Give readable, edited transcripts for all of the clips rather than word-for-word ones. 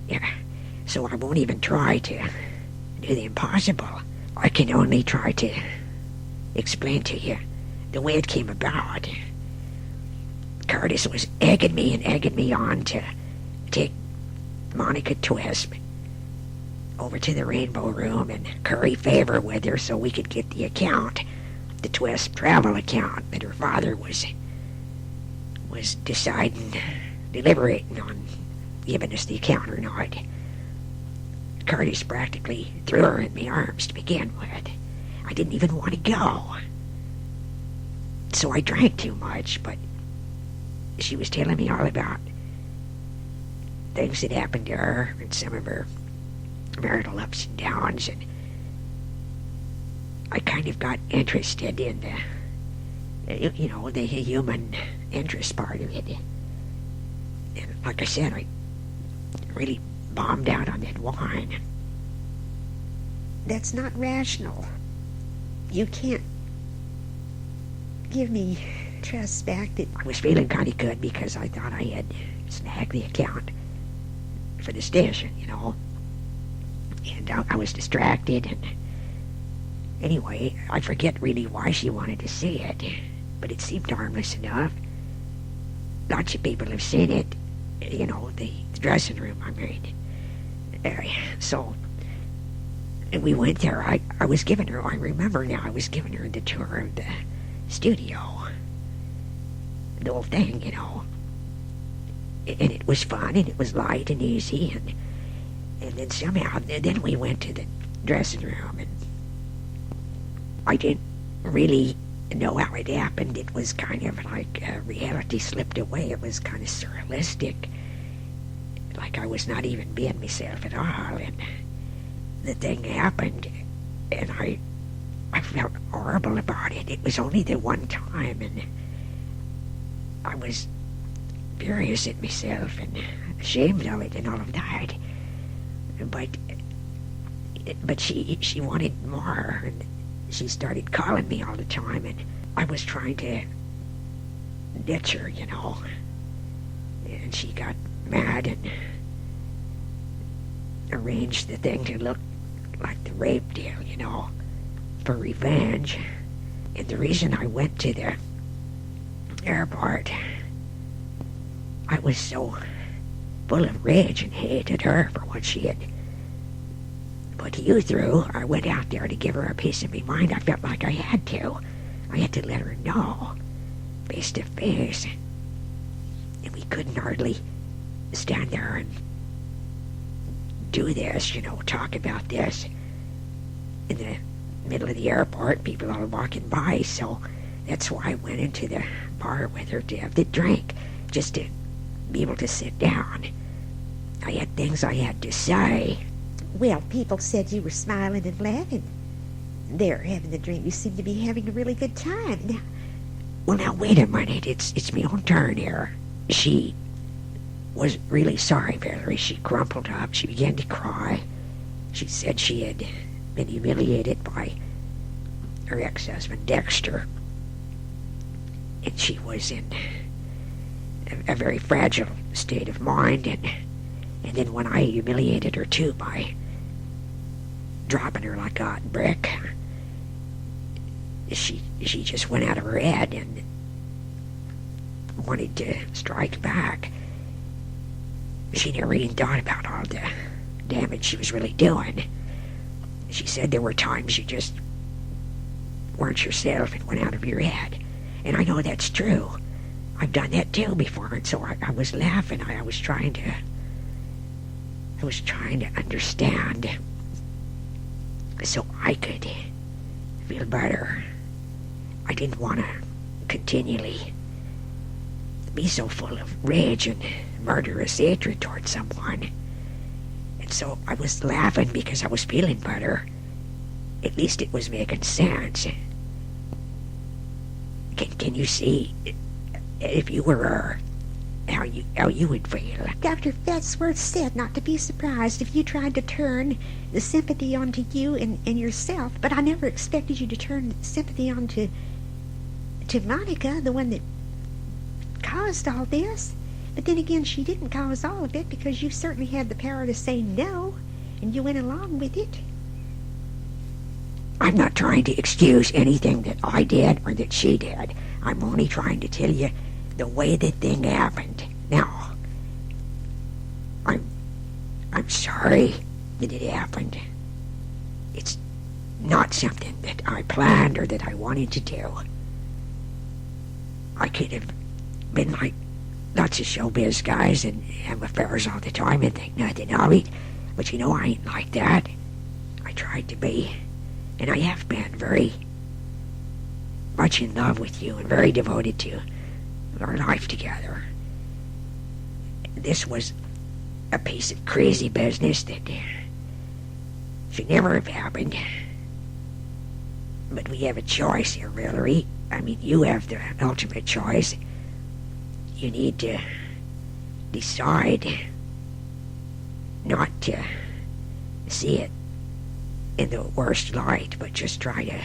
Yeah, so I won't even try to do the impossible. I can only try to explain to you the way it came about. Curtis was egging me on to take Monica Twisp over to the Rainbow Room and curry favor with her so we could get the account, the Twisp travel account that her father was deliberating on giving us the account or not. Curtis practically threw her in my arms to begin with. I didn't even want to go. So I drank too much, but she was telling me all about things that happened to her and some of her marital ups and downs, and I kind of got interested in the human interest part of it. And like I said, I really bombed out on that wine. That's not rational. You can't give me trust back. That I was feeling kind of good because I thought I had snagged the account for the station, and I was distracted, and anyway, I forget really why she wanted to see it, but it seemed harmless enough. Lots of people have seen it, the dressing room I'm in. So we went there. I was giving her, I remember now, I was giving her the tour of the studio, the whole thing, and it was fun, and it was light and easy, and then somehow, then we went to the dressing room, and I didn't really know how it happened. It was kind of like reality slipped away. It was kind of surrealistic, like I was not even being myself at all, and the thing happened, and I felt horrible about it. It was only the one time, and I was furious at myself and ashamed of it and all of that. But she wanted more, and she started calling me all the time, and I was trying to ditch her, and she got mad and arranged the thing to look like the rape deal, for revenge. And the reason I went to the airport, I was so full of rage and hated her for what she had put you through. I went out there to give her a piece of my mind. I felt like I had to. I had to let her know, face to face. And we couldn't hardly stand there and do this, talk about this in the middle of the airport, people all walking by. So that's why I went into the bar with her to have the drink, just to be able to sit down. I had things I had to say. Well, people said you were smiling and laughing there having the drink. You seem to be having a really good time. Now wait a minute. It's my own turn here. She was really sorry, Valerie. She crumpled up. She began to cry. She said she had been humiliated by her ex-husband, Dexter. And she was in a very fragile state of mind. And then when I humiliated her too by dropping her like a hot brick, she just went out of her head and wanted to strike back. She never even thought about all the damage she was really doing. She said there were times you just weren't yourself and went out of your head. And I know that's true. I've done that too before, and so I was laughing. I was trying to understand so I could feel better. I didn't want to continually be so full of rage and murderous hatred towards someone. And so I was laughing because I was feeling better. At least it was making sense. Can you see, if you were her, how you would feel? Dr. Fetzworth said not to be surprised if you tried to turn the sympathy onto you and yourself, but I never expected you to turn sympathy onto Monica, the one that caused all this. But then again, she didn't cause all of it, because you certainly had the power to say no, and you went along with it. I'm not trying to excuse anything that I did or that she did. I'm only trying to tell you the way the thing happened. Now, I'm sorry that it happened. It's not something that I planned or that I wanted to do. I could have been like lots of showbiz guys and have affairs all the time and think nothing of it. But you know, I ain't like that. I tried to be, and I have been very much in love with you and very devoted to our life together. This was a piece of crazy business that should never have happened. But we have a choice here, Valerie. I mean, you have the ultimate choice. You need to decide not to see it in the worst light, but just try to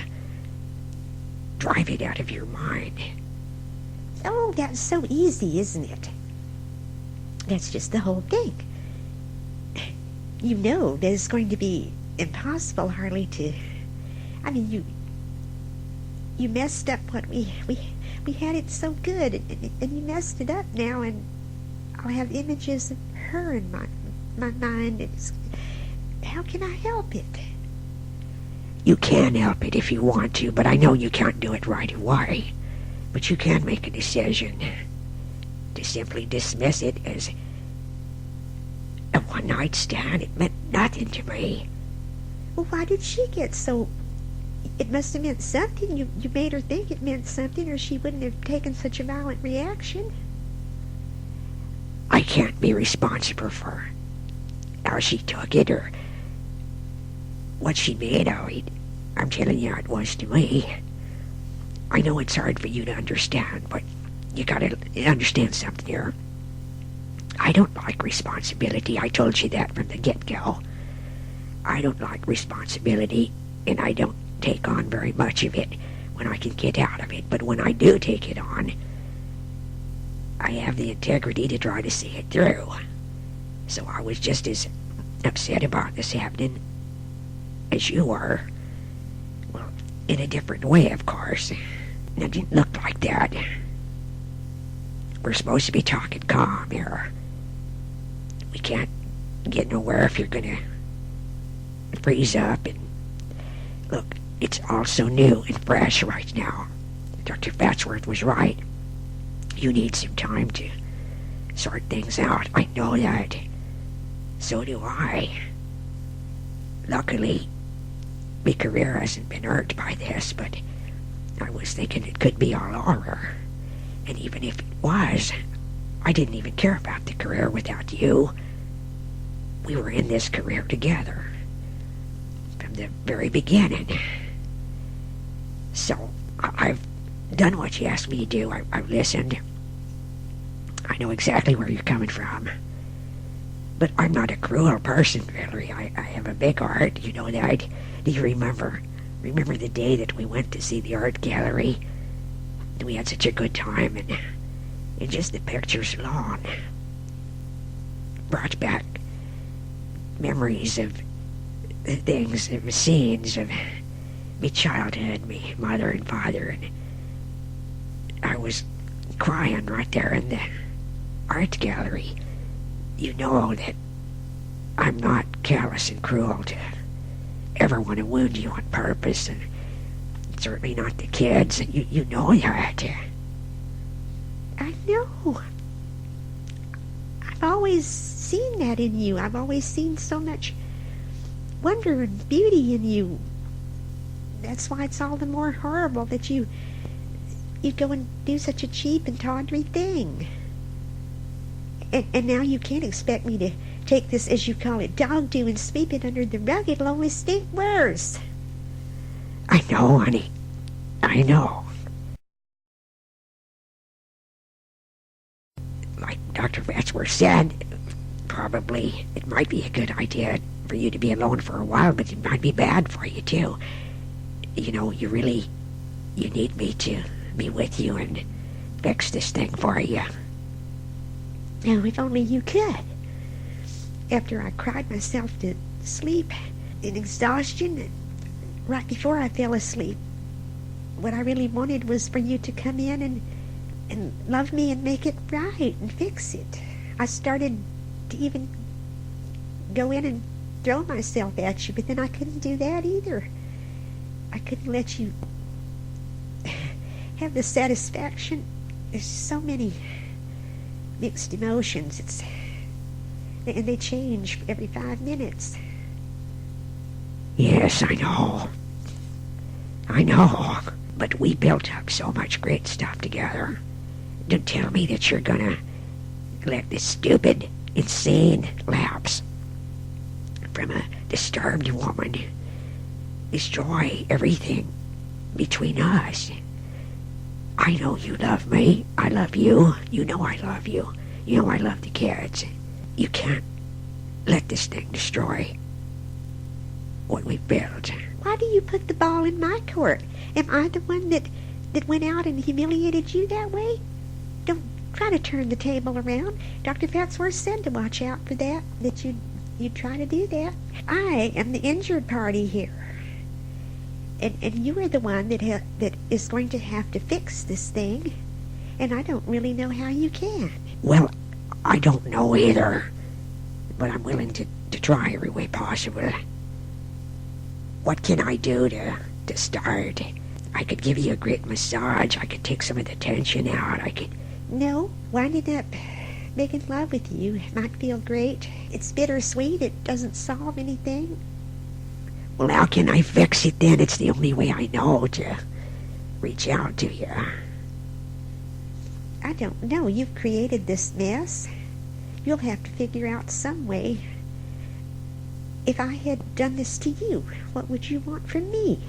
drive it out of your mind. Oh, that's so easy, isn't it? That's just the whole thing. You know that it's going to be impossible, Harley, to... I mean, you messed up what we had it so good, and you messed it up now, and I'll have images of her in my mind. How can I help it? You can help it if you want to, but I know you can't do it right away. But you can make a decision to simply dismiss it as a one-night stand. It meant nothing to me. Well, why did she get so... It must have meant something. You made her think it meant something, or she wouldn't have taken such a violent reaction. I can't be responsible for how she took it or what she made of it. I'm telling you how it was to me. I know it's hard for you to understand, but you gotta understand something here. I don't like responsibility. I told you that from the get-go. I don't like responsibility, and I don't take on very much of it when I can get out of it. But when I do take it on, I have the integrity to try to see it through. So I was just as upset about this happening as you were. Well, in a different way, of course. It didn't look like that. We're supposed to be talking calm here. We can't get nowhere if you're gonna freeze up. And look, it's all so new and fresh right now. Dr. Fatsworth was right. You need some time to sort things out. I know that. So do I. Luckily, my career hasn't been hurt by this, but I was thinking it could be all over. And even if it was, I didn't even care about the career without you. We were in this career together from the very beginning. So I've done what you asked me to do. I've listened. I know exactly where you're coming from. But I'm not a cruel person, really. I have a big heart, you know that. Do you remember the day that we went to see the art gallery? We had such a good time, and just the pictures alone brought back memories of the things, of the scenes of me childhood, me mother and father, and I was crying right there in the art gallery. You know that I'm not callous and cruel to ever want to wound you on purpose, and certainly not the kids. You know that. I know. I've always seen that in you. I've always seen so much wonder and beauty in you. That's why it's all the more horrible that you'd go and do such a cheap and tawdry thing. And now you can't expect me to take this, as you call it, dog do and sweep it under the rug. It'll only stink worse. I know, honey. I know. Like Dr. Fatsworth said, probably it might be a good idea for you to be alone for a while, but it might be bad for you, too. You know, you need me to be with you and fix this thing for you. Now, if only you could. After I cried myself to sleep in exhaustion, right before I fell asleep, what I really wanted was for you to come in and love me and make it right and fix it. I started to even go in and throw myself at you, but then I couldn't do that either. I couldn't let you have the satisfaction. There's so many mixed emotions. And they change every 5 minutes. Yes, I know. I know. But we built up so much great stuff together. Don't tell me that you're gonna let this stupid, insane lapse from a disturbed woman destroy everything between us. I know you love me. I love you. You know I love you. You know I love the kids. You can't let this thing destroy what we built. Why do you put the ball in my court? Am I the one that went out and humiliated you that way? Don't try to turn the table around. Dr. Fatsworth said to watch out for that you'd try to do that. I am the injured party here. And you are the one that is going to have to fix this thing. And I don't really know how you can. Well, I don't know either. But I'm willing to try every way possible. What can I do to start? I could give you a great massage. I could take some of the tension out. I could... No, winding up making love with you might feel great. It's bittersweet. It doesn't solve anything. Well, how can I fix it then? It's the only way I know to reach out to you. I don't know. You've created this mess. You'll have to figure out some way. If I had done this to you, what would you want from me?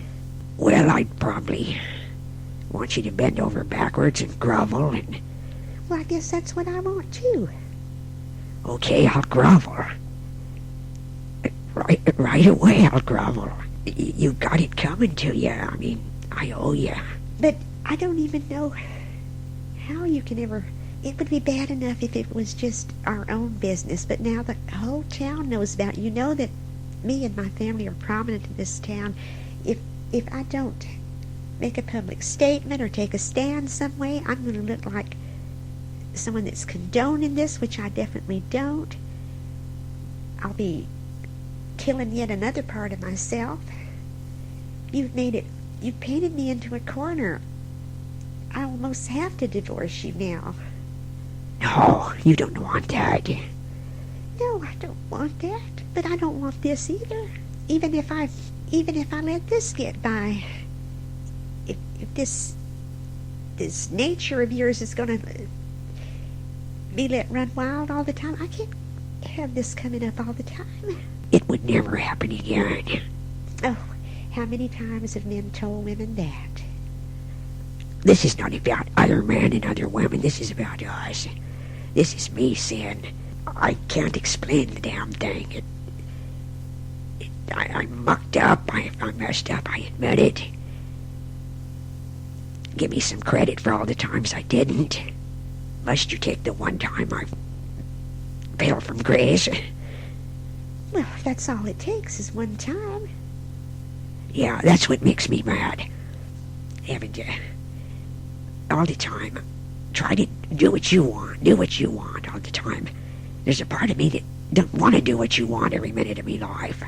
Well, I'd probably want you to bend over backwards and grovel and... Well, I guess that's what I want too. Okay, I'll grovel. Right away I'll grovel. You got it coming to you. I mean, I owe you. But I don't even know how you can ever... It would be bad enough if it was just our own business, but now the whole town knows about it. You know that me and my family are prominent in this town. If I don't make a public statement or take a stand some way, I'm going to look like someone that's condoning this, which I definitely don't. I'll be killing yet another part of myself. You've painted me into a corner. I almost have to divorce you now. No, you don't want that. No, I don't want that. But I don't want this either. Even if I let this get by, if this nature of yours is going to be let run wild all the time, I can't have this coming up all the time. It would never happen again. Oh, how many times have men told women that? This is not about other men and other women. This is about us. This is me saying, I can't explain the damn thing. I mucked up. I messed up. I admit it. Give me some credit for all the times I didn't. Must you take the one time I fell from grace? Well, if that's all it takes is one time. Yeah, that's what makes me mad. Having to, all the time, try to do what you want all the time. There's a part of me that don't want to do what you want every minute of my life.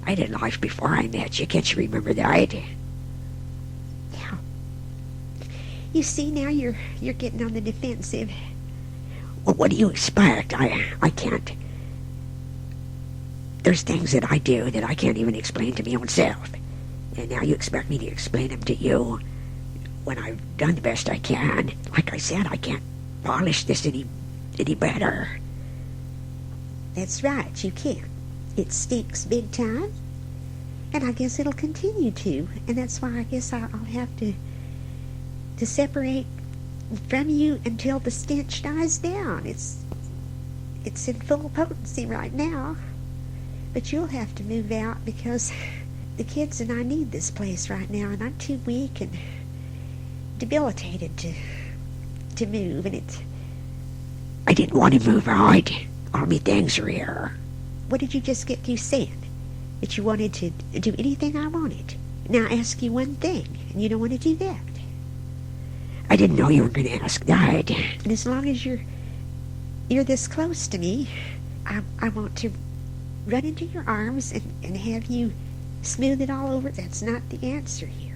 I had a life before I met you. Can't you remember that? Yeah. You see, now you're getting on the defensive. Well, what do you expect? I can't. There's things that I do that I can't even explain to my own self. And now you expect me to explain them to you when I've done the best I can. Like I said, I can't polish this any better. That's right, you can't. It stinks big time, and I guess it'll continue to, and that's why I guess I'll have to separate from you until the stench dies down. It's in full potency right now, but you'll have to move out because the kids and I need this place right now, and I'm too weak and debilitated to move, and didn't want to move out. All me things are here. What did you just get through saying? That you wanted to do anything I wanted. Now I ask you one thing, and you don't want to do that. I didn't know you were going to ask that. And as long as you're this close to me, I want to run into your arms and have you smooth it all over. That's not the answer here.